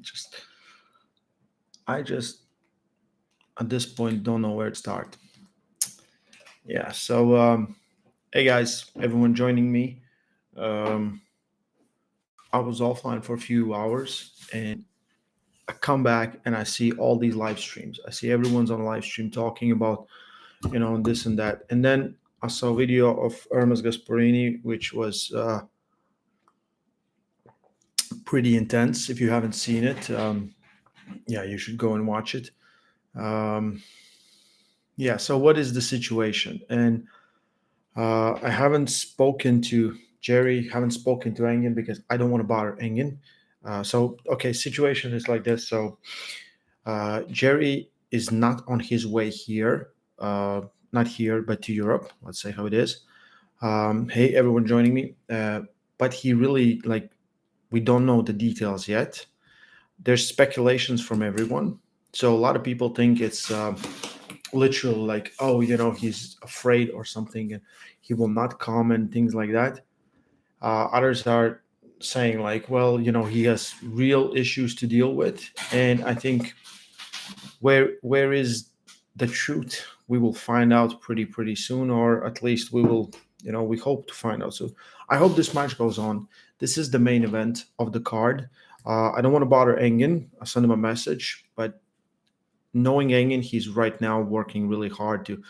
just, I just at this point don't know where to start. Yeah. So, hey guys, everyone joining me. Um, I was offline for a few hours, and I come back and I see all these live streams. I see everyone's on live stream talking about this and that, and then I saw a video of Ermes Gasparini, which was pretty intense. If you haven't seen it, yeah, you should go and watch it. Um, yeah. So, what is the situation? And I haven't spoken to Jerry, haven't spoken to Engen because I don't want to bother Engen. Okay, situation is like this. So, Jerry is not on his way here, not here, but to Europe. Let's say how it is. Hey, everyone joining me. But he really, like, we don't know the details yet. There's speculations from everyone. So, a lot of people think it's literal, like, oh, he's afraid or something and he will not come and things like that. Others are saying, like, well, he has real issues to deal with. And I think where is the truth, we will find out pretty soon, or at least we will, we hope to find out soon. I hope this match goes on. This is the main event of the card. I don't want to bother Engen. I sent him a message, but knowing Engen, he's right now working really hard to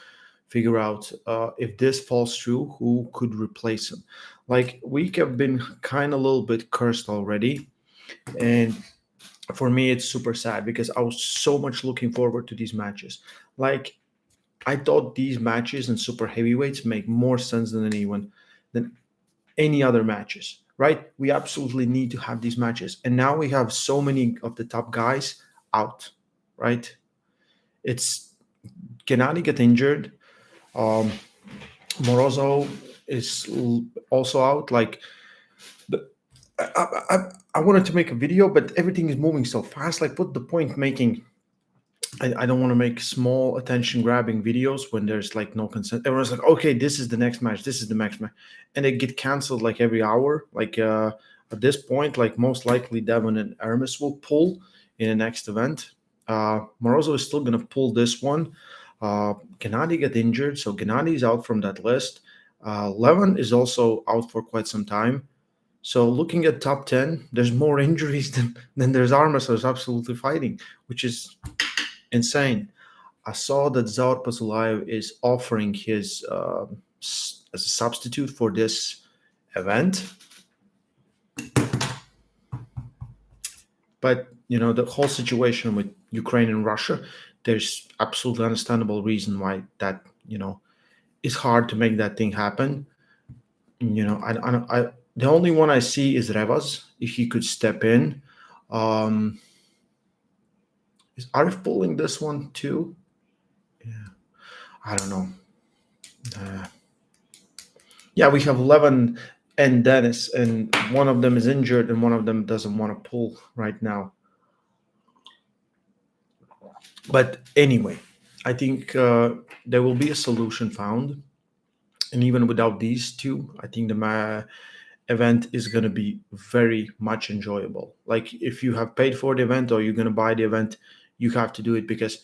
figure out if this falls through, who could replace him. Like, we have been kind of a little bit cursed already, and for me it's super sad because I was so much looking forward to these matches. Like, I thought these matches in super heavyweights make more sense than any other matches, right? We absolutely need to have these matches, and now we have so many of the top guys out, right? It's Gennady get injured. um Morozo is also out. Like, I wanted to make a video, but everything is moving so fast. Like, what the point making? I don't want to make small attention grabbing videos when there's like no consent. Everyone's like, okay, this is the next match. This is the next match. And they get canceled like every hour. Like, at this point, like, most likely Devon and Ermes will pull in the next event. Morozo is still going to pull this one. Gennady got injured, so Gennady is out from that list. Levin is also out for quite some time. So looking at top 10, there's more injuries than there's armwrestlers absolutely fighting, which is insane. I saw that Zaur Pazulaev is offering his as a substitute for this event. But, the whole situation with Ukraine and Russia, there's absolutely understandable reason why that, it's hard to make that thing happen. The only one I see is Revas, if he could step in. Um, is Arif pulling this one too? Yeah, I don't know. Uh, yeah, we have Levin and Dennis, and one of them is injured, and one of them doesn't want to pull right now. But anyway, I think there will be a solution found, and even without these two, I think the event is going to be very much enjoyable. Like, if you have paid for the event or you're going to buy the event, you have to do it, because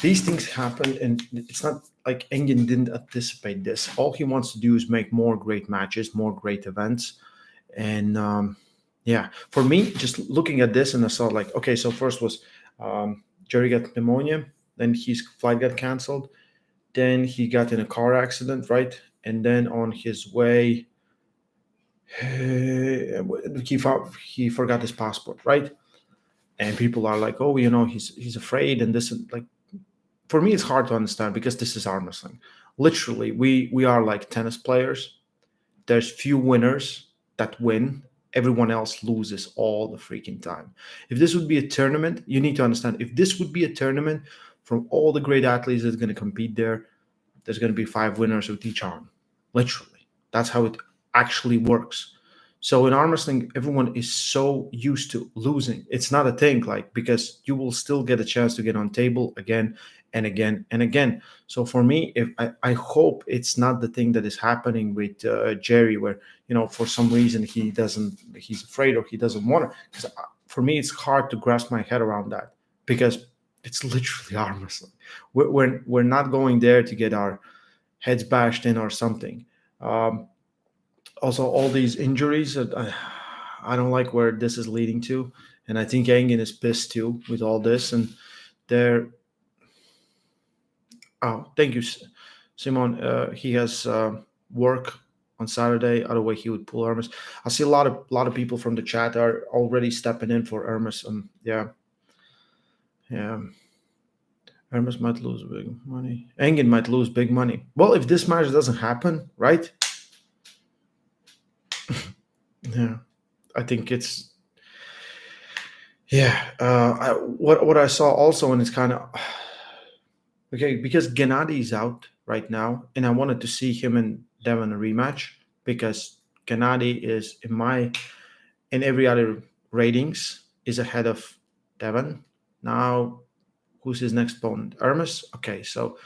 these things happen, and it's not like Engen didn't anticipate this. All he wants to do is make more great matches, more great events. And yeah, for me, just looking at this, and I saw, like, okay, so first was Jerry got pneumonia, then his flight got canceled, then he got in a car accident, right? And then on his way, he forgot his passport, right? And people are like, oh, he's afraid, and this, like, for me it's hard to understand, because this is arm wrestling. Literally, we are like tennis players. There's few winners that win. Everyone else loses all the freaking time. If this would be a tournament, you need to understand, if this would be a tournament, from all the great athletes that's going to compete there, there's going to be 5 winners with each arm. Literally, that's how it actually works. So in arm wrestling, everyone is so used to losing. It's not a thing, like, because you will still get a chance to get on table again and again and again. So for me, if I hope it's not the thing that is happening with Jerry, where for some reason he's afraid or he doesn't want to. Because for me, it's hard to grasp my head around that, because it's literally arm wrestling. We're not going there to get our heads bashed in or something. Um, Also, all these injuries, I don't like where this is leading to, and I think Engen is pissed too with all this. And they're oh, thank you, Simon. He has work on Saturday. Otherwise, he would pull Ermes. I see a lot of people from the chat are already stepping in for Ermes. Yeah, yeah. Ermes might lose big money. Engen might lose big money. Well, if this match doesn't happen, right? Yeah, I think it's yeah. What I saw also, and it's kind of okay, because Gennady is out right now, and I wanted to see him and Devon a rematch, because Gennady is in every other ratings is ahead of Devon. Now, who's his next opponent? Ermes. Okay, so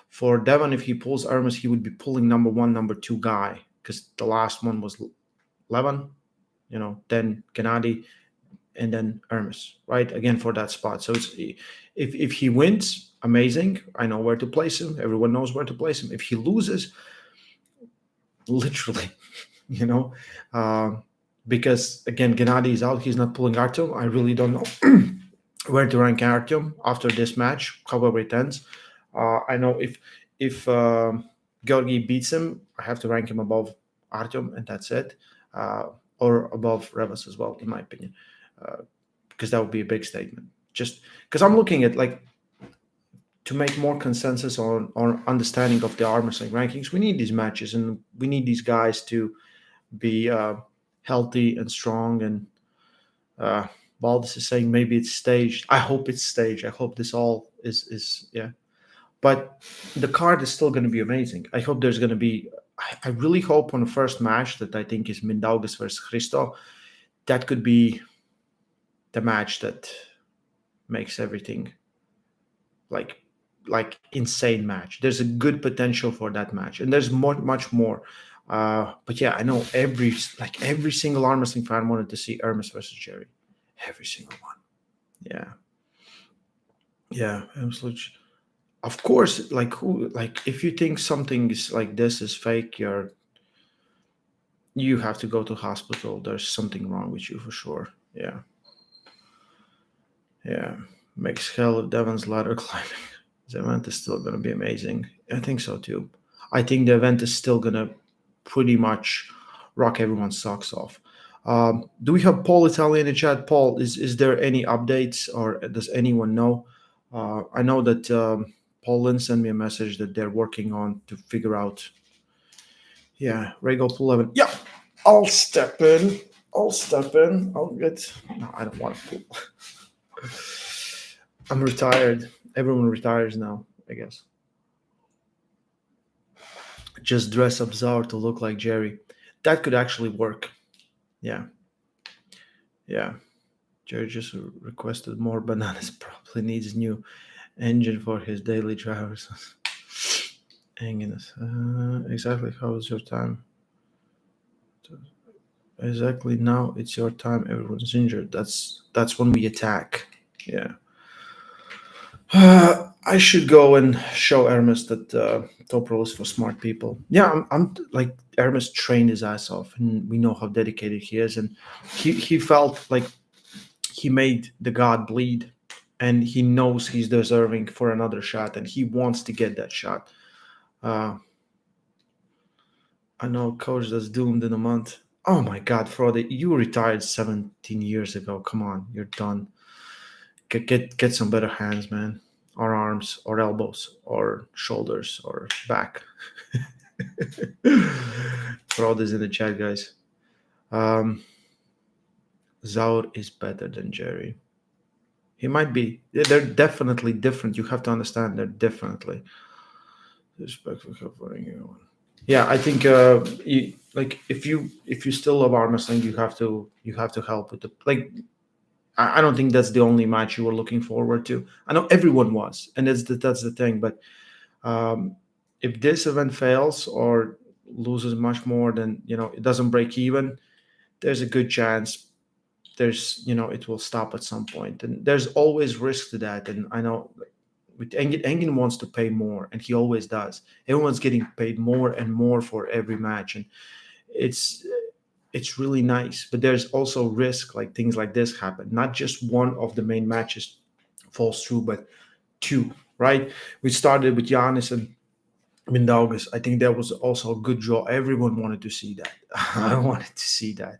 for Devon, if he pulls Ermes, he would be pulling number one, number two guy, because the last one was Levin, then Gennady, and then Ermes, right? Again for that spot. So it's if he wins, amazing. I know where to place him. Everyone knows where to place him. If he loses, literally, you know, uh, because again, Gennady is out. He's not pulling Artyom. I really don't know where to rank Artyom after this match, however it ends. I know if Georgi beats him, I have to rank him above Artyom, and that's it, or above Revas as well, in my opinion, because that would be a big statement. Just because I'm looking at like to make more consensus on understanding of the arm wrestling rankings, we need these matches and we need these guys to be healthy and strong. And Baldus is saying maybe it's staged. I hope it's staged. I hope this all is yeah. But the card is still going to be amazing. I hope there's going to be. I really hope on the first match that I think is Mindaugas versus Christo, that could be the match that makes everything like insane match. There's a good potential for that match, and there's much more. But yeah, I know every single arm wrestling fan wanted to see Ermes versus Jerry. Every single one. Yeah. Yeah. Absolutely. Of course, if you think something is like this is fake, you have to go to hospital. There's something wrong with you for sure. Yeah. Yeah. Makes hell of Devon's ladder climbing. The event is still going to be amazing. I think so too. I think the event is still going to pretty much rock everyone's socks off. Do we have Paul Italy in the chat? Paul, is there any updates, or does anyone know? I know that Paul Lynn sent me a message that they're working on to figure out. Yeah, Regal Pool 11. Yeah, I'll step in. I'll get. No, I don't want to pool. I'm retired. Everyone retires now, I guess. Just dress up Czar to look like Jerry. That could actually work. Yeah. Yeah. Jerry just requested more bananas. Probably needs a new engine for his daily drivers. Hanging us. Exactly how is your time? Exactly now it's your time. Everyone's injured. That's when we attack. Yeah. I should go and show Ermes that Top Row is for smart people. Yeah, I'm like Ermes trained his ass off, and we know how dedicated he is, and he felt like he made the god bleed, and he knows he's deserving for another shot, and he wants to get that shot. I know a coach that's doomed in a month. Oh my God, Frode, you retired 17 years ago. Come on, you're done. Get some better hands, man, or arms, or elbows, or shoulders, or back. Frode is in the chat, guys. Zaur is better than Jerry. He might be. They're definitely different. You have to understand they're definitely. Respect for covering you. Yeah, I think if you still love arm wrestling, you have to help with the I don't think that's the only match you were looking forward to. I know everyone was, and that's the thing. But um, if this event fails or loses much more than it doesn't break even, there's a good chance it will stop at some point, and there's always risk to that. And I know with Engin wants to pay more, and he always does. Everyone's getting paid more and more for every match, and it's it's really nice. But there's also risk, like things like this happen. Not just one of the main matches falls through, but two. Right? We started with Giannis and Mindaugas. I think that was also a good draw. Everyone wanted to see that. I wanted to see that.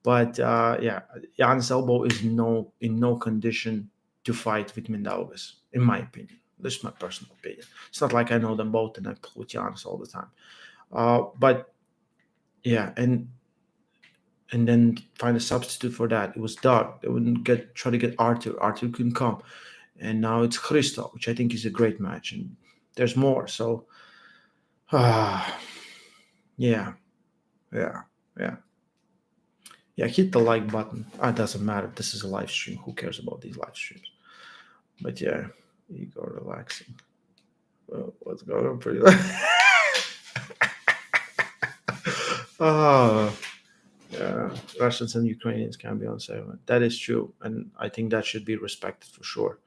But yeah, Jan's elbow is in no condition to fight with Mindaugas, in my opinion. This is my personal opinion. It's not like I know them both and I pull with Giannis all the time. But yeah, and then find a substitute for that. It was dark. They wouldn't try to get Arthur. Arthur couldn't come, and now it's Christo, which I think is a great match. And there's more. So, yeah, yeah, yeah. Yeah, hit the like button. It doesn't matter. This is a live stream. Who cares about these live streams? But yeah, ego relaxing. Well, what's going on? Pretty. Oh, yeah. Russians and Ukrainians can be on sale. That is true, and I think that should be respected for sure.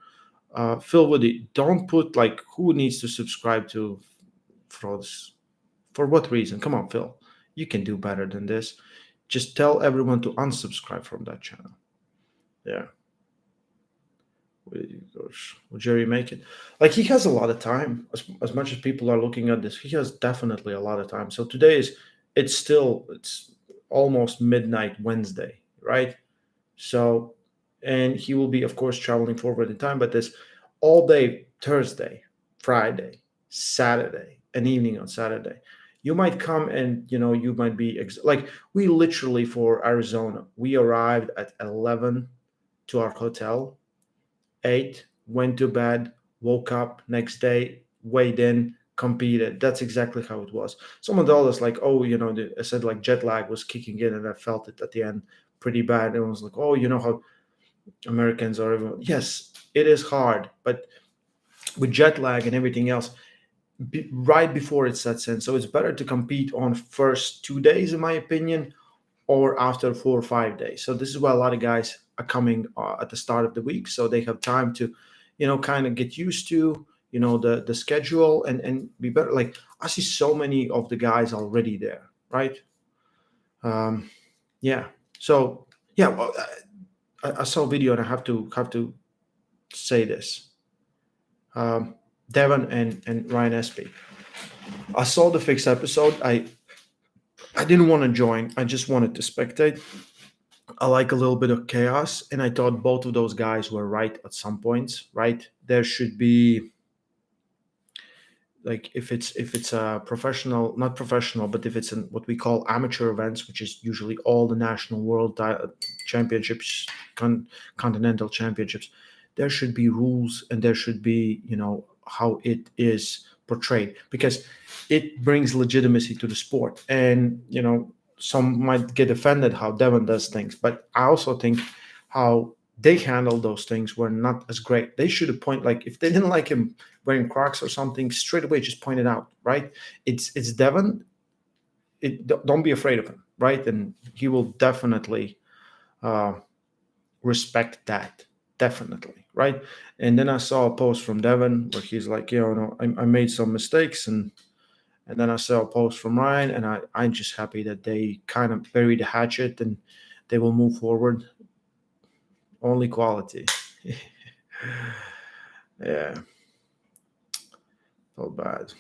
Phil Woody, don't put like who needs to subscribe to frauds. For what reason? Come on, Phil. You can do better than this. Just tell everyone to unsubscribe from that channel. Yeah. Will Jerry make it? Like he has a lot of time. As much as people are looking at this, he has definitely a lot of time. So today is it's almost midnight Wednesday, right? So, and he will be, of course, traveling forward in time. But this all day Thursday, Friday, Saturday, and evening on Saturday. You might come and you might be like we literally for Arizona. We arrived at 11 to our hotel, ate, went to bed, woke up next day, weighed in, competed. That's exactly how it was. Someone told us like, oh, I said like jet lag was kicking in, and I felt it at the end pretty bad. And I was like, oh, you know how Americans are. Yes, it is hard, but with jet lag and everything else, right before it sets in. So it's better to compete on first 2 days, in my opinion, or after 4 or 5 days. So this is why a lot of guys are coming at the start of the week, so they have time to, kind of get used to, the schedule and be better. Like I see so many of the guys already there, right? Yeah. So yeah, well, I saw a video and I have to say this. Devon and Ryan Espy. I saw the fixed episode. I didn't want to join. I just wanted to spectate. I like a little bit of chaos, and I thought both of those guys were right at some points. Right, there should be like if it's a professional, not professional, but if it's in what we call amateur events, which is usually all the national world championships, continental championships, there should be rules and there should be how it is portrayed because it brings legitimacy to the sport. And some might get offended how Devon does things, but I also think how they handle those things were not as great. They should have pointed, like if they didn't like him wearing Crocs or something, straight away just point it out, right? It's Devon. Don't be afraid of him, right? And he will definitely uh, respect that, definitely, right? And then I saw a post from Devon where he's like, no, I made some mistakes, and then I saw a post from Ryan, and I'm just happy that they kind of buried the hatchet and they will move forward. Only quality. Yeah, felt bad.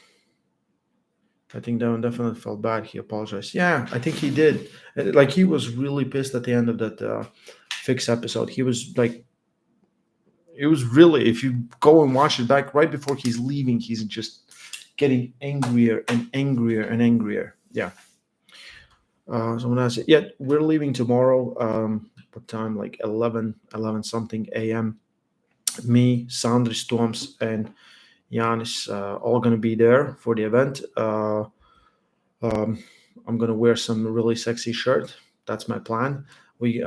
I think Devon definitely felt bad. He apologized. Yeah, I think he did. Like he was really pissed at the end of that fix episode. He was like, it was really. If you go and watch it back right before he's leaving, he's just getting angrier and angrier and angrier. Yeah. Someone asked, yeah, we're leaving tomorrow. What time? Like 11 something a.m. Me, Sandri Storms, and Jan all going to be there for the event. Um, I'm going to wear some really sexy shirt. That's my plan. We,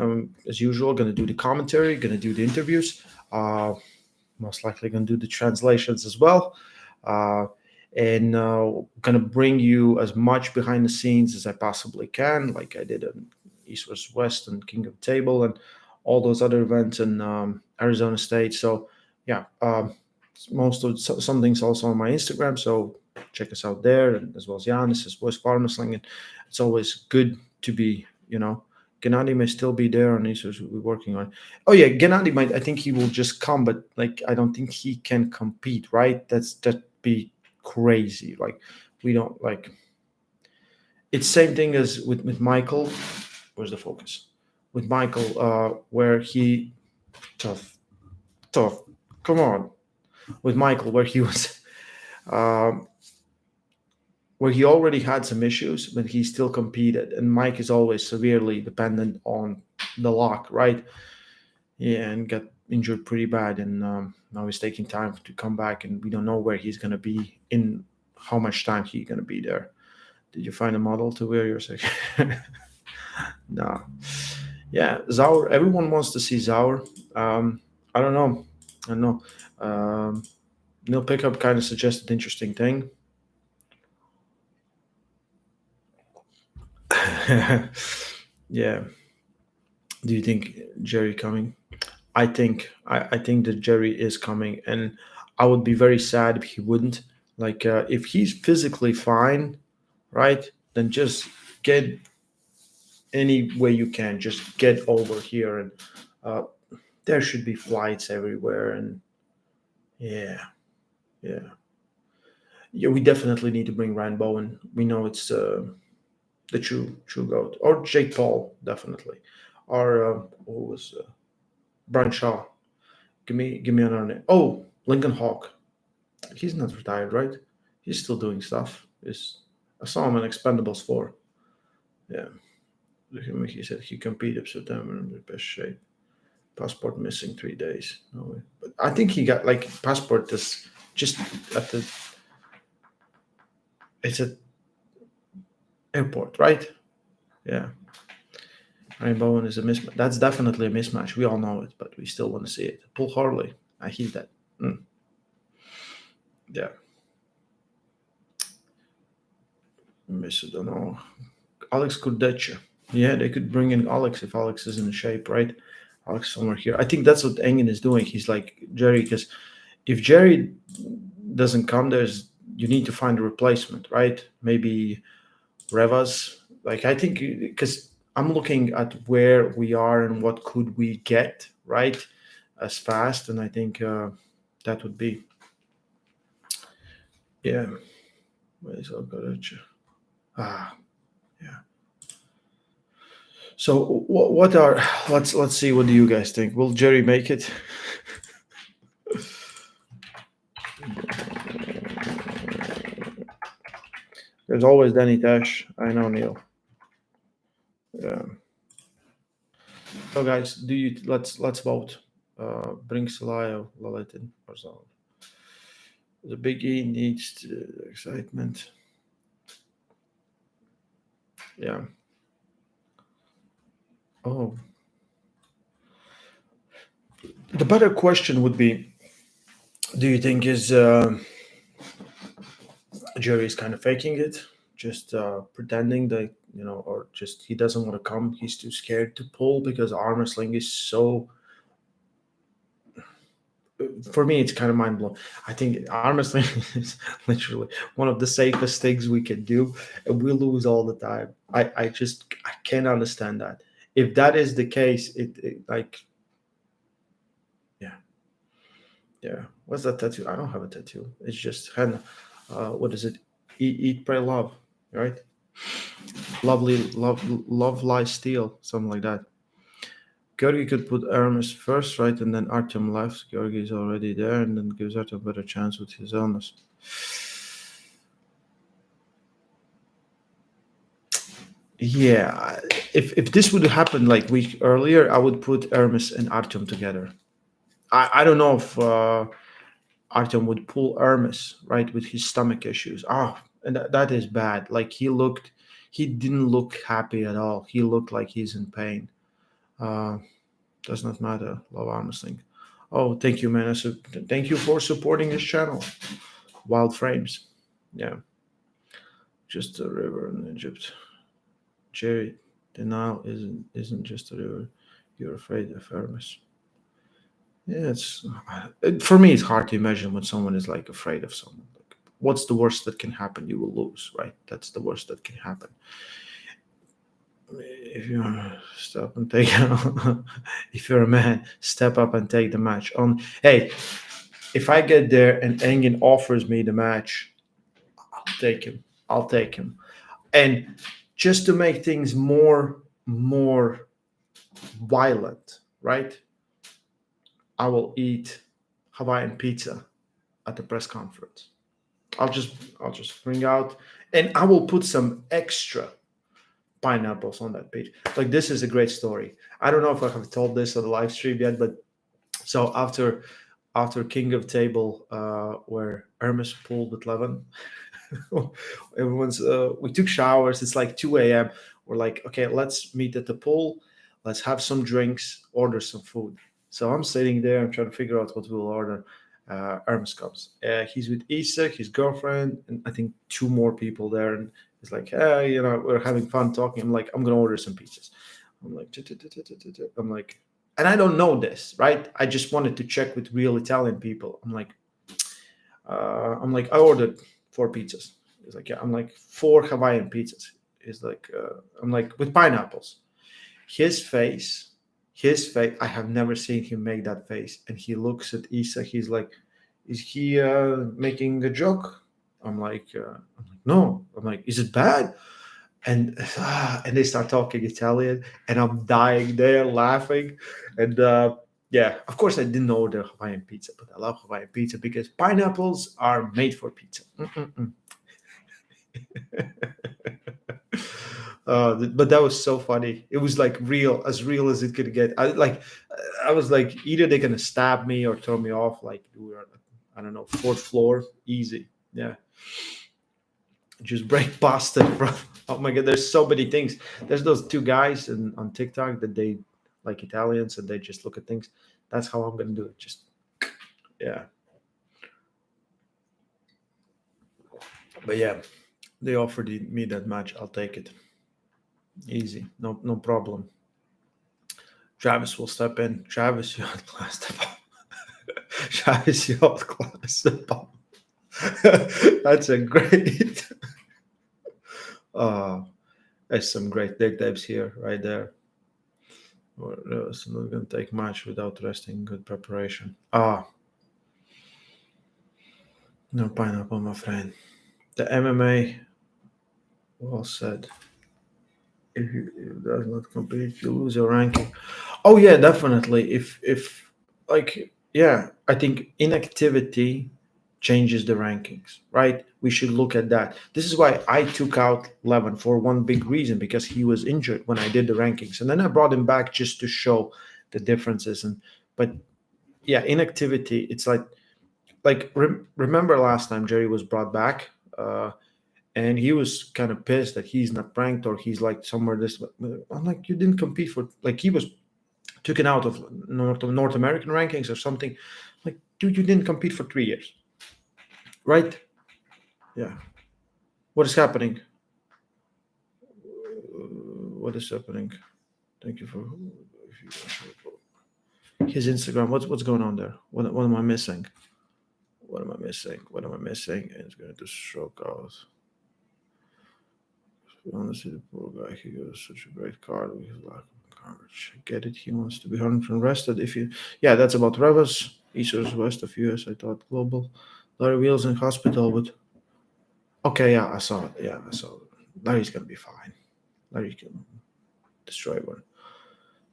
as usual, going to do the commentary, going to do the interviews. Most likely going to do the translations as well. Uh, and going to bring you as much behind the scenes as I possibly can, like I did in East vs. West and King of Table and all those other events in Arizona State. So, yeah, some things also on my Instagram. So check us out there, and as well as Giannis, as well as Armwrestling. And it's always good to be, Gennady may still be there on these, we're working on. Oh yeah, Gennady might. I think he will just come, but like I don't think he can compete. Right? That'd be crazy. Like we don't like. It's same thing as with Michael. Where's the focus? With Michael, where he tough, tough. Come on, with Michael, where he was. Um, where he already had some issues, but he still competed. And Mike is always severely dependent on the lock, right? Yeah, and got injured pretty bad, and now he's taking time to come back, and we don't know where he's gonna be in how much time he's gonna be there. Did you find a model to wear your second? No. Yeah, Zaur. Everyone wants to see Zaur. I don't know. I don't know. Neil Pickup kind of suggested interesting thing. Yeah. Do you think Jerry coming? I think that Jerry is coming, and I would be very sad if he wouldn't. Like if he's physically fine, right? Then just get any way you can. Just get over here, and uh, there should be flights everywhere. And yeah, yeah, yeah. We definitely need to bring Ryan Bowen. We know it's the true goat, or Jake Paul, definitely, or who was Brian Shaw. Give me another name. Oh, Lincoln Hawk. He's not retired, right? He's still doing stuff. I saw him in Expendables 4. Yeah. He said he competed September in the best shape. Passport missing 3 days. No way. But I think he got like passport is just at the it's at airport, right? Yeah. Ryan Bowen is a mismatch. That's definitely a mismatch. We all know it, but we still want to see it. Paul Harley. I hate that. Yeah. Miss, I don't know. Alex Kurdecha. Yeah, they could bring in Alex if Alex is in shape, right? Alex somewhere here. I think that's what Engen is doing. He's like Jerry, because if Jerry doesn't come, there's you need to find a replacement, right? Maybe Revas. Like I think because I'm looking at where we are and what could we get right as fast, and I think that would be yeah. Where's Kurdecha? Ah, yeah. So what are let's see, what do you guys think? Will Jerry make it? There's always Danny Tash. I know, Neil. Yeah. So guys, do you let's vote. Bring Salayo, Laletin, or so. The Big E needs excitement. Yeah. Oh. The better question would be, do you think is Jerry's kind of faking it, just pretending that or just he doesn't want to come. He's too scared to pull because arm wrestling is so. For me, it's kind of mind blowing. I think arm wrestling is literally one of the safest things we can do, and we lose all the time. I can't understand that. If that is the case, it like yeah, yeah. What's that tattoo? I don't have a tattoo. It's just henna. What is it? Eat, pray, love. Right? Lovely, love, lies, steal, something like that. Georgi could put Ermes first, right, and then Artyom left. Georgi is already there, and then gives Artyom a better chance with his illness. Yeah, if this would happen like week earlier, I would put Ermes and Artyom together. I don't know if Artyom would pull Ermes, right, with his stomach issues. And that is bad. Like he didn't look happy at all. He looked like he's in pain. Uh, does not matter. Love Armwrestling. Oh, thank you, man. Thank you for supporting this channel. Wild Frames. Yeah, just a river in Egypt. Jerry, the Nile isn't just a river. You're afraid of Ermes. Yeah, for me. It's hard to imagine when someone is like afraid of someone. Like, what's the worst that can happen? You will lose, right? That's the worst that can happen. If you step and take, if you're a man, step up and take the match. Hey, if I get there and Engin offers me the match, I'll take him. I'll take him. And just to make things more violent, right? I will eat Hawaiian pizza at the press conference. I'll just bring out, and I will put some extra pineapples on that page. Like, this is a great story. I don't know if I have told this on the live stream yet, but so after King of Table, where Ermes pulled with Levin, we took showers. It's like 2 a.m. We're like, okay, let's meet at the pool. Let's have some drinks, order some food. So I'm sitting there. I'm trying to figure out what we'll order. Ermes comes. He's with Isak, his girlfriend, and I think 2 more people there. And he's like, hey, we're having fun talking. I'm like, I'm gonna order some pizzas. I'm like, I'm like, and I don't know this, right? I just wanted to check with real Italian people. I ordered 4 pizzas. He's like, yeah. I'm like, 4 Hawaiian pizzas. He's like, I'm like, with pineapples. His face, I have never seen him make that face. And he looks at Isa. He's like, is he making a joke? I'm like, no. I'm like, is it bad? And they start talking Italian, and I'm dying there laughing. And yeah, of course I didn't order Hawaiian pizza, but I love Hawaiian pizza because pineapples are made for pizza. But that was so funny. It was like real as it could get. I was like, either they're gonna stab me or throw me off. Like, we were, I don't know, 4th floor, easy. Yeah, just break past it. Oh my god, there's so many things. There's those 2 guys on TikTok that they like Italians, and they just look at things. That's how I'm gonna do it. Just, yeah. But yeah, they offered me that match. I'll take it. Easy, no problem. Travis will step in. Travis, you outclassed the ball. Travis, you outclassed the ball. That's a great. uh, there's some great nicknames here, right there. It's not going to take much without resting. Good preparation. No pineapple, my friend. The MMA, well said. If you does not compete, you lose your ranking. Oh yeah, definitely. If like, yeah, I think inactivity changes the rankings, right? We should look at that. This is why I took out Levin for one big reason, because he was injured when I did the rankings, and then I brought him back just to show the differences. But yeah, inactivity. It's like remember last time Jerry was brought back. And he was kind of pissed that he's not ranked, or he's like somewhere this. I'm like, you didn't compete for, like, he was taken out of North American rankings or something. Like, dude, you didn't compete for 3 years, right? Yeah. What is happening? What is happening? Thank you for his Instagram. What's going on there? What am I missing? What am I missing? What am I missing? And it's going to stroke out. Honestly, the poor guy, he got such a great card with his lack of coverage. I get it. He wants to be 100% rested. Yeah, that's about Revas, east or west of US. I thought global. Larry Wheels in hospital, but okay, yeah, I saw it. Yeah, I saw it. Larry's gonna be fine. Larry can destroy one.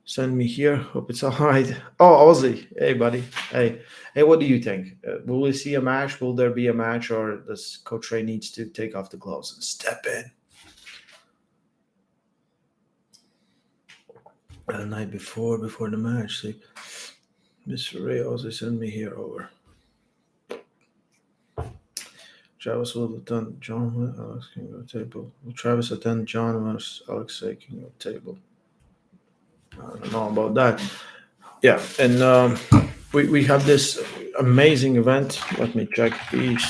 Send me here. Hope it's all right. Oh, Ozzy. Hey, buddy. Hey, what do you think? Will we see a match? Will there be a match, or does Coach Ray needs to take off the gloves and step in? The night before the match, see, Mr. Ray also sent me here over. Travis will attend John with Alex King of Table. Will Travis attend John with Alex King of Table? I don't know about that. Yeah, and we have this amazing event. Let me check these.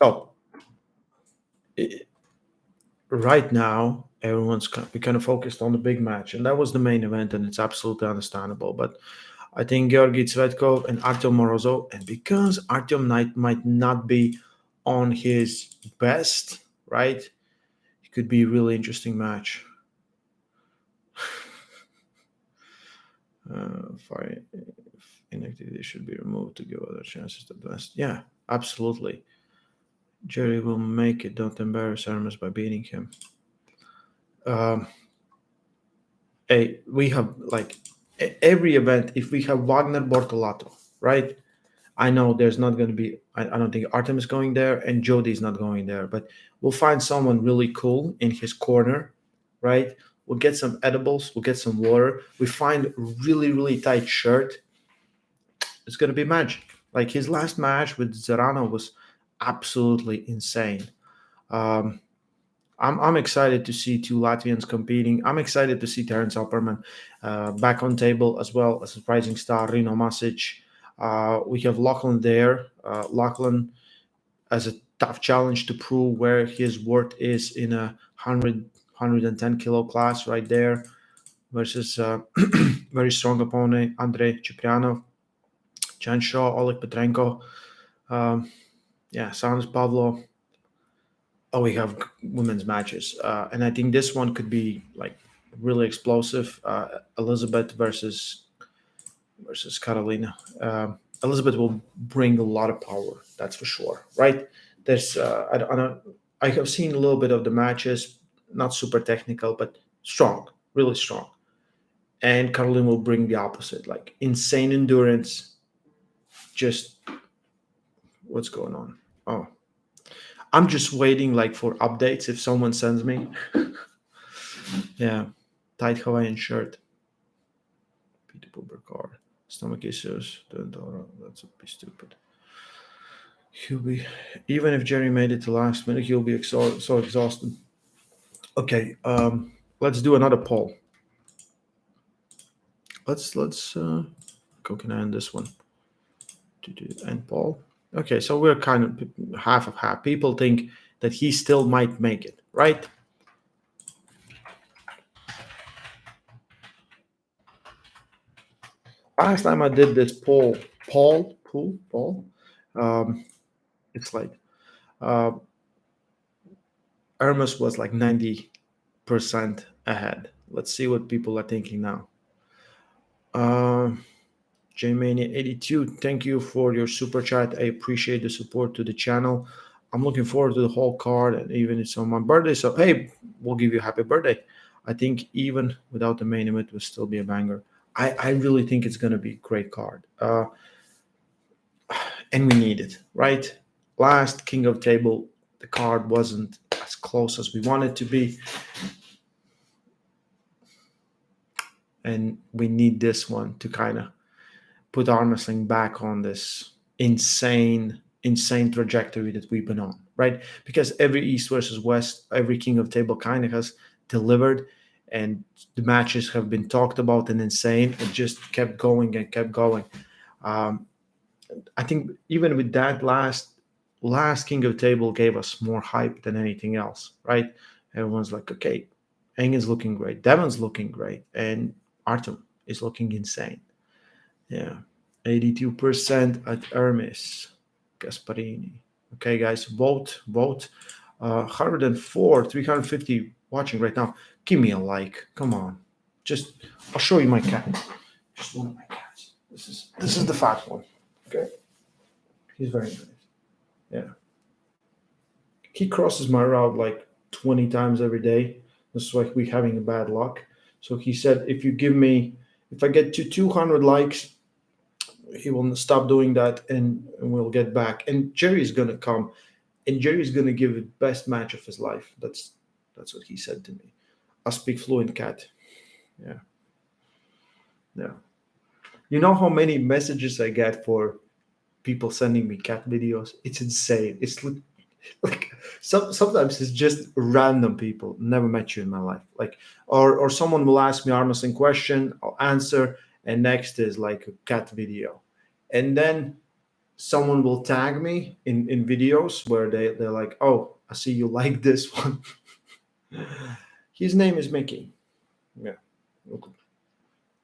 So i- right now, we kind of focused on the big match, and that was the main event, and it's absolutely understandable. But I think Georgi Tsvetkov and Artyom Morozov, and because Artyom might not be on his best, right? It could be a really interesting match. Fire inactivity should be removed to give other chances to advance. Yeah, absolutely. Jerry will make it. Don't embarrass Ermes by beating him. Um, we have like every event. If we have Wagner Bortolato, right? I know there's not going to be. I don't think Artem is going there, and Jody is not going there. But we'll find someone really cool in his corner, right? We'll get some edibles. We'll get some water. We find really tight shirt. It's going to be magic. Like his last match with Zarano was absolutely insane. Um, I'm excited to see two Latvians competing. I'm excited to see Terence Opperman back on table as well as surprising star Rino Masic. We have Lachlan there. Lachlan as a tough challenge to prove where his worth is in a 110 kilo class right there versus very strong opponent Andrei Ciprianov, Chen Shaw, Oleg Petrenko. Um, yeah, Sans Pavlo. Oh, we have women's matches, and I think this one could be like really explosive. Elizabeth versus Carolina. Elizabeth will bring a lot of power. That's for sure, right? There's I have seen a little bit of the matches, not super technical, but strong, really strong. And Carolina will bring the opposite, like insane endurance. Just what's going on? Oh, I'm just waiting like for updates if someone sends me. Yeah, tight Hawaiian shirt. Peter Pooper car. Stomach issues. That's a bit stupid. He'll be even if Jerry made it to last minute, he'll be so exhausted. Okay, let's do another poll. Let's how can I end this one? To do end poll. Okay, so we're kind of half of half. People think that he still might make it, right? Last time I did this poll, um, it's like uh, Ermes was like 90% ahead. Let's see what people are thinking now. JMania82, thank you for your super chat. I appreciate the support to the channel. I'm looking forward to the whole card, and even it's on my birthday. So, hey, we'll give you a happy birthday. I think even without the main event, it will still be a banger. I really think it's going to be a great card. And we need it, right? Last King of Table, the card wasn't as close as we wanted to be. And we need this one to kind of put Armwrestling back on this insane trajectory that we've been on, right? Because every East versus West, every King of Table kind of has delivered, and the matches have been talked about and insane. It just kept going and kept going. Um, I think even with that last King of Table gave us more hype than anything else, right? Everyone's like, okay, Engen's looking great, Devon's looking great, and Artem is looking insane. Yeah. 82% at Ermes. Gasparini. Okay, guys, vote. 104, 350 watching right now. Give me a like. Come on. Just, I'll show you my cat. Just one of my cats. This is the fat one. Okay. He's very nice. Yeah. He crosses my route like 20 times every day. That's like we having a bad luck. So he said, if I get to 200 likes, he will stop doing that, and we'll get back. And Jerry's gonna come, and Jerry's gonna give the best match of his life. That's what he said to me. I speak fluent cat. Yeah, yeah. You know how many messages I get for people sending me cat videos? It's insane. Like sometimes it's just random people, never met you in my life. Like, or someone will ask me armwrestling question, I'll answer, and next is like a cat video. And then someone will tag me in videos where they're like, oh, I see you like this one. His name is Mickey. Yeah.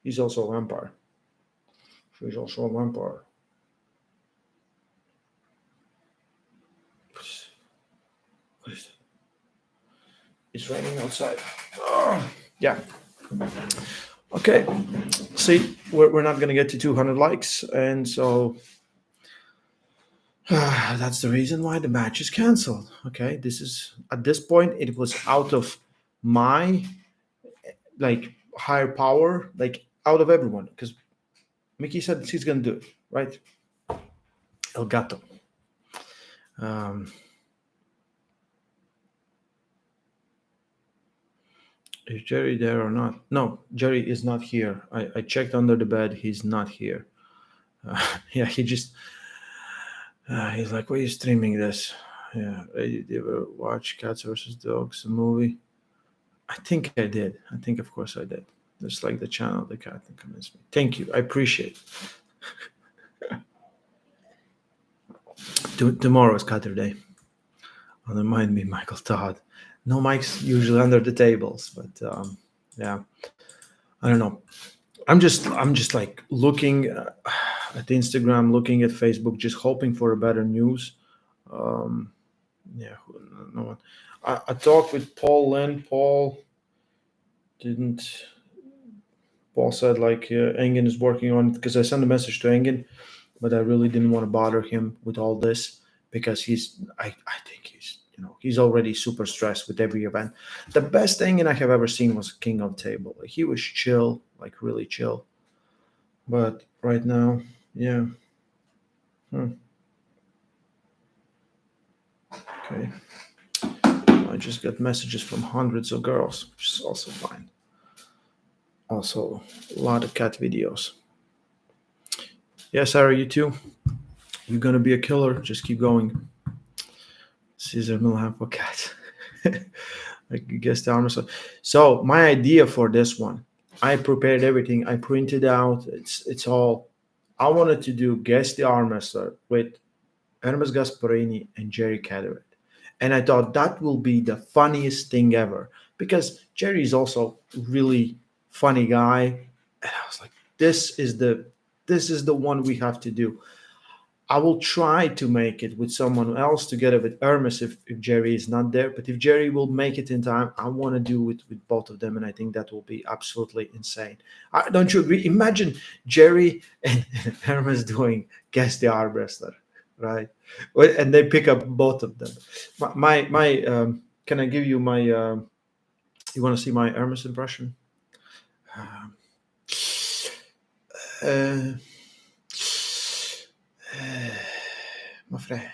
He's also a vampire. He's also a vampire. What is that? It's raining outside. Oh, yeah. Okay. See, we're not going to get to 200 likes. And so that's the reason why the match is canceled. Okay. This is, at this point, it was out of my like higher power, like out of everyone. Because Mickey said she's going to do it, right? El Gato. Is Jerry there or not? No, Jerry is not here. I checked under the bed. He's not here. Yeah, he's like, why are you streaming this? Yeah, did you ever watch Cats versus Dogs, the movie? I think I did. I think, of course, I did. Just like the channel, the cat that convinced me. Thank you. I appreciate it. Tomorrow is Cutter Day. Oh, remind me, Michael Todd. No mics usually under the tables, but yeah, I don't know. I'm just like looking at Instagram, looking at Facebook, just hoping for a better news. Yeah, no one. I talked with Paul Lynn. Didn't. Paul said like Engen is working on it because I sent a message to Engen, but I really didn't want to bother him with all this because I think he's already super stressed with every event. The best Engen I have ever seen was King of Table. Like, he was chill, like really chill. But right now, yeah. Okay. I just got messages from hundreds of girls, which is also fine. Also, a lot of cat videos. Yeah, Sarah, you too. You're gonna be a killer. Just keep going. Caesar Milham for cat. I guess the armor. So my idea for this one, I prepared everything. I printed out. It's all. I wanted to do guess the arm wrestler with Ermes Gasparini and Jerry Caderet. And I thought that will be the funniest thing ever because Jerry is also really funny guy. And I was like, this is the one we have to do. I will try to make it with someone else together with Ermes if Jerry is not there. But if Jerry will make it in time, I want to do it with both of them. And I think that will be absolutely insane. Don't you agree? Imagine Jerry and Hermes doing Guess the Arm Wrestler, right? And they pick up both of them. Can I give you my, you want to see my Hermes impression? Uh, my friend.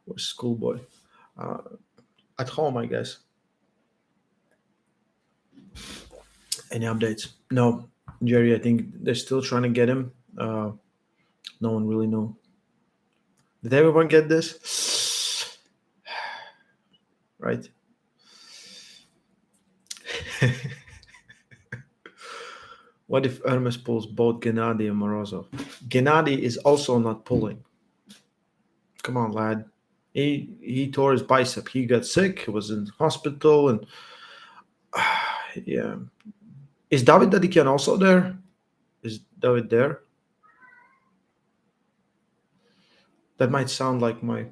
Was schoolboy. At home, I guess. Any updates? No. Jerry, I think they're still trying to get him. No one really knew. Did everyone get this? Right? What if Ermes pulls both Gennady and Morozov? Gennady is also not pulling. Come on, lad. He tore his bicep. He got sick. He was in hospital, and yeah. Is David Dadikian also there? Is David there? That might sound like my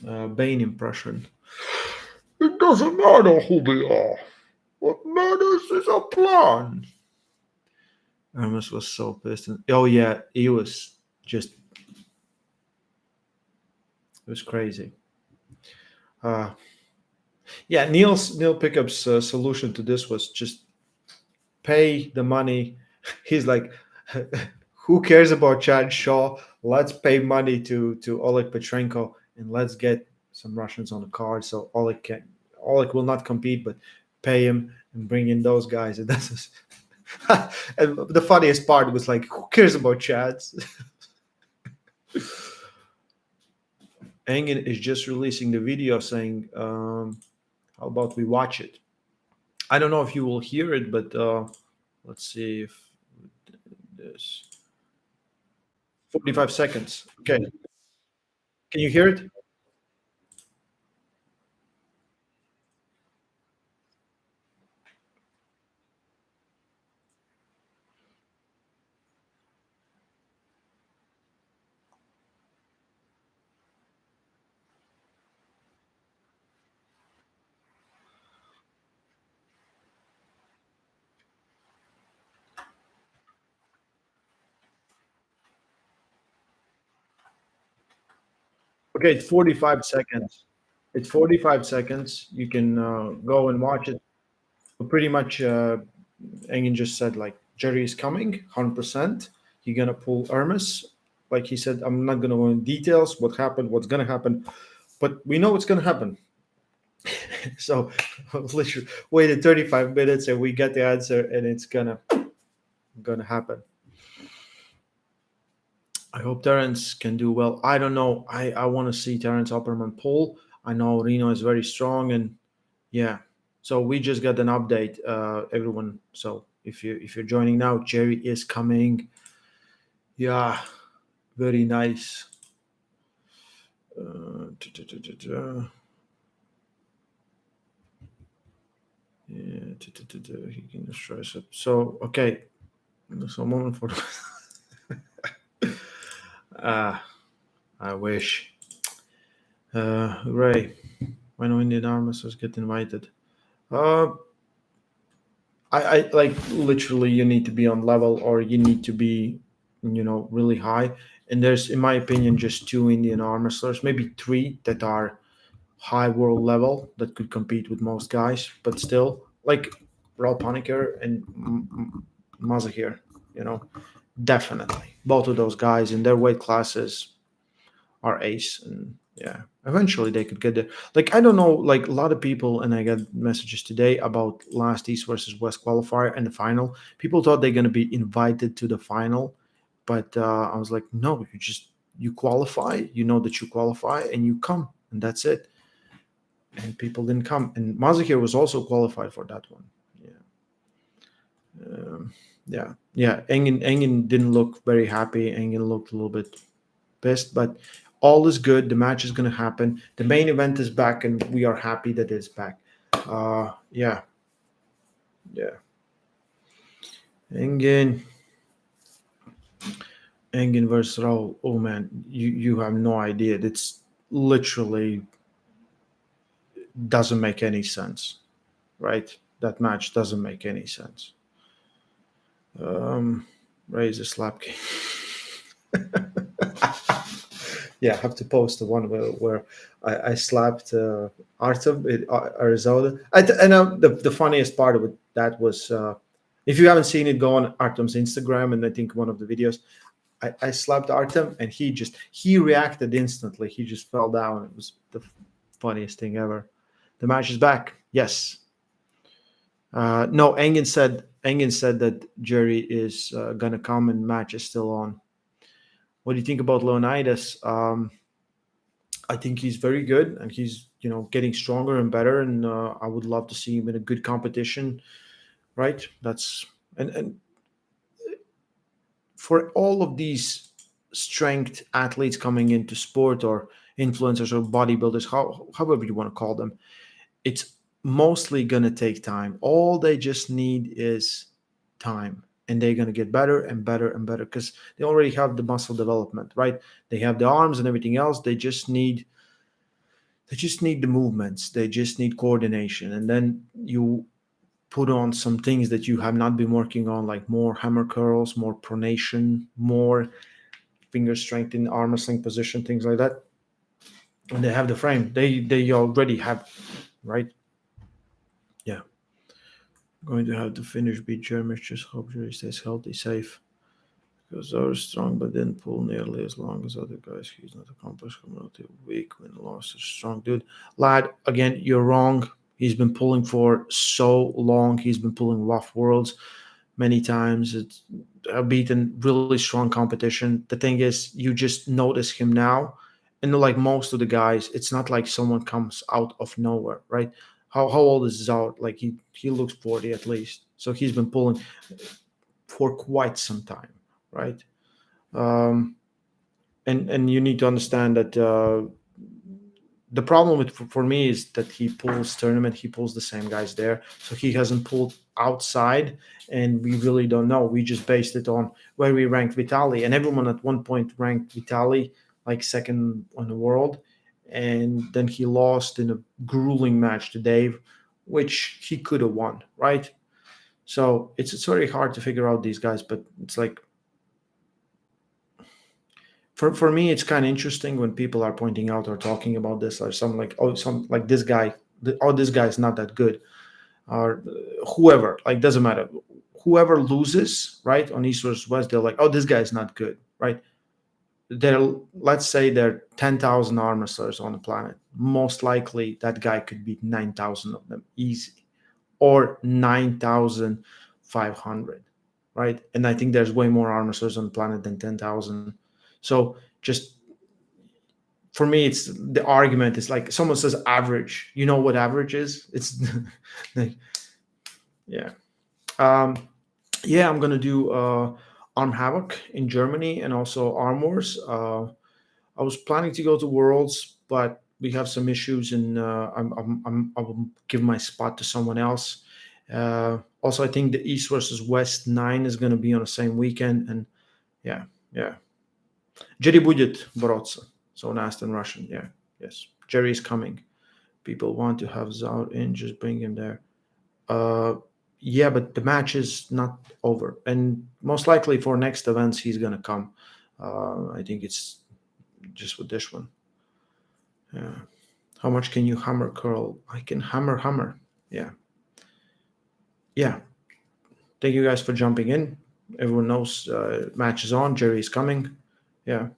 Bane impression. It doesn't matter who they are. What matters is a plan. Hermes was so pissed. Oh yeah, he was just. It was crazy. Yeah, Neil Pickup's solution to this was just pay the money. He's like, who cares about Chad Shaw? Let's pay money to Oleg Petrenko and let's get some Russians on the card. So Oleg will not compete, but pay him and bring in those guys. And that's and the funniest part was like, who cares about Chad? Engin is just releasing the video saying, how about we watch it? I don't know if you will hear it, but let's see if this 45 seconds. Okay. Can you hear it? Okay, it's 45 seconds. It's 45 seconds. You can go and watch it. But pretty much, Engin just said, like, Jerry is coming, 100%. He's going to pull Ermes. Like he said, I'm not going to go in details, what happened, what's going to happen. But we know what's going to happen. So literally waited 35 minutes and we get the answer and it's gonna happen. I hope Terence can do well. I don't know. I want to see Terence Opperman pull. I know Reno is very strong and yeah. So we just got an update, everyone. So if you're joining now, Jerry is coming. Yeah, very nice. Yeah, he can stress it. So okay, so a moment for. Ah, I wish. Ray, when Indian armists get invited. Uh, I like literally you need to be on level or you need to be, really high. And there's, in my opinion, just two Indian arm wrestlers, maybe three that are high world level that could compete with most guys, but still, like Raul Paniker and Mazahir, you know, definitely both of those guys in their weight classes are ace, and yeah, eventually they could get there. Like I don't know, like a lot of people, and I got messages today about last East versus West qualifier and the final. People thought they're going to be invited to the final, but I was like, no, you qualify, you know that you qualify, and you come, and that's it. And people didn't come, and Mazahir was also qualified for that one. Yeah, Engin didn't look very happy. Engin looked a little bit pissed, but all is good. The match is going to happen. The main event is back, and we are happy that it's back. Yeah, yeah. Engin, Engin versus Raul. Oh man, you have no idea. It's literally doesn't make any sense, right? That match doesn't make any sense. Raise a slap game. Yeah, I have to post the one where I slapped Artem in Arizona. The funniest part of it that was, if you haven't seen it, go on Artem's Instagram and I think one of the videos. I slapped Artem and he reacted instantly. He just fell down. It was the funniest thing ever. The match is back. Yes. No, Engen said that Jerry is gonna come and match is still on. What do you think about Leonidas? I think he's very good, and he's getting stronger and better. And I would love to see him in a good competition. Right? That's and for all of these strength athletes coming into sport or influencers or bodybuilders, however you want to call them, it's mostly gonna take time. All they just need is time. And they're going to get better and better and better because they already have the muscle development, right? They have the arms and everything else. They just need the movements. They just need coordination. And then you put on some things that you have not been working on, like more hammer curls, more pronation, more finger strength in arm wrestling position, things like that. And they have the frame. They already have, right? Yeah. Going to have to finish beat Germans. Just hope he stays healthy, safe. Because they are strong, but didn't pull nearly as long as other guys. He's not accomplished, cumulative weak when lost is strong. Dude, lad, again, you're wrong. He's been pulling for so long. He's been pulling rough worlds many times. It's beaten really strong competition. The thing is, you just notice him now. and like most of the guys, it's not like someone comes out of nowhere, right? How old is Zout? Like he looks 40 at least, so he's been pulling for quite some time, right? Um, and you need to understand that the problem with for me is that he pulls tournament, he pulls the same guys there, so he hasn't pulled outside, and we really don't know. We just based it on where we ranked Vitali, and everyone at one point ranked Vitali like second on the world, and then he lost in a grueling match to Dave, which he could have won, right? So it's very hard to figure out these guys, but it's like for me, it's kind of interesting when people are pointing out or talking about this, or some like, oh, some like this guy, oh, this guy is not that good, or whoever, like, doesn't matter. Whoever loses, right, on East versus West, they're like, oh, this guy is not good, right? Let's say there are 10,000 arm wrestlers on the planet. Most likely that guy could beat 9,000 of them easy, or 9,500, right? And I think there's way more arm wrestlers on the planet than 10,000. So just for me, it's the argument is like someone says average. You know what average is? It's like, yeah. Yeah, I'm gonna do Arm Havoc in Germany and also Arm Wars. I was planning to go to Worlds, but we have some issues, and I will give my spot to someone else. Also, I think the East versus West 9 is going to be on the same weekend, and yeah, yeah. Jerry будет бороться. So asked in Russian. Yeah, yes. Jerry is coming. People want to have Zout in, just bring him there. Yeah, but the match is not over, and most likely for next events he's gonna come. I think it's just with this one. Yeah. How much can you hammer curl? I can hammer. Yeah. Yeah. Thank you guys for jumping in. Everyone knows match is on. Jerry's coming. Yeah.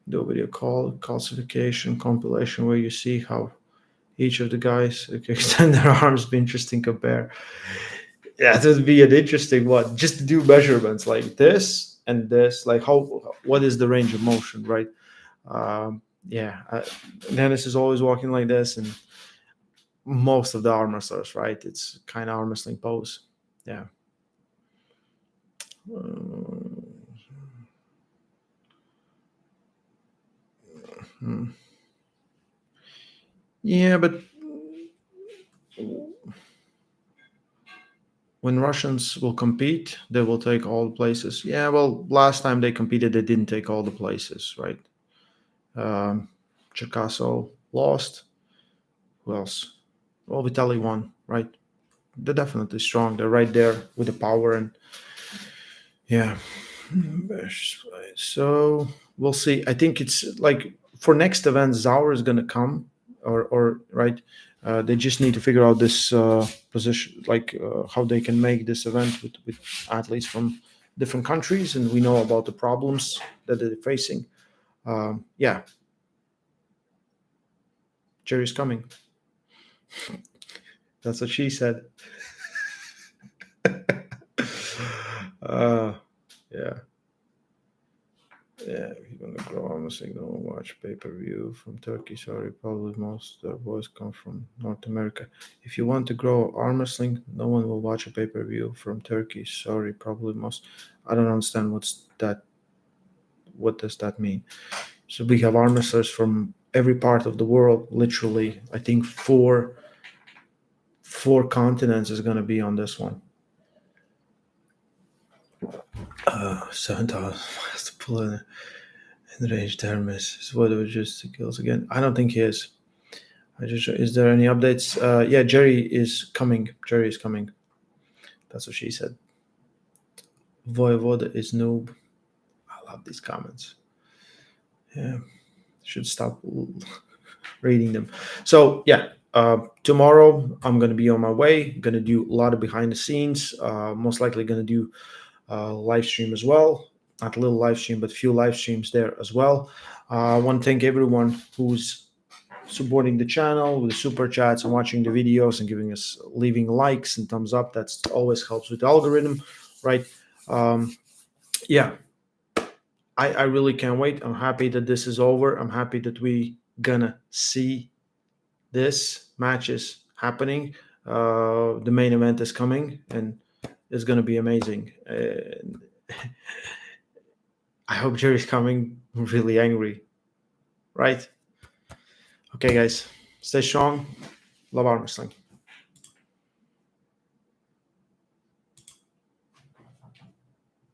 Do a video call, calcification, compilation where you see how each of the guys extend their arms. Be interesting compare. Yeah, that would be an interesting one. Just to do measurements like this and this, like what is the range of motion, right? Yeah, Dennis is always walking like this, and most of the arm wrestlers, right? It's kind of arm wrestling pose. Yeah. Yeah, but when Russians will compete, they will take all the places. Yeah, well, last time they competed, they didn't take all the places, right? Cherkasso lost. Who else? Well, Vitaly won, right? They're definitely strong. They're right there with the power, and yeah. So we'll see. I think it's like for next event, Zauer is going to come, or right. They just need to figure out this position, like how they can make this event with athletes from different countries, and we know about the problems that they're facing. Yeah, Jerry's coming. That's what she said. Yeah. Yeah, if you're gonna grow arm wrestling, don't watch pay-per-view from Turkey. Sorry, probably most of their boys come from North America. If you want to grow arm wrestling, no one will watch a pay-per-view from Turkey. Sorry, probably most. I don't understand what's that. What does that mean? So we have arm wrestlers from every part of the world. Literally, I think four continents is gonna be on this one. 7,000 has to pull in range. Ermes is what was just the kills again. I don't think he is. Is there any updates? Yeah, Jerry is coming. Jerry is coming. That's what she said. Voivoda is noob. I love these comments. Yeah, should stop reading them. So yeah, tomorrow I'm gonna be on my way. Gonna do a lot of behind the scenes. Most likely gonna do live stream as well. Not a little live stream, but few live streams there as well. I want to thank everyone who's supporting the channel with the super chats and watching the videos and giving us leaving likes and thumbs up. That's always helps with the algorithm, right? yeah, I really can't wait. I'm happy that this is over. I'm happy that we gonna see this matches happening. The main event is coming, and it's gonna be amazing. I hope Jerry's coming really angry, right? Okay, guys, stay strong. Love arm wrestling.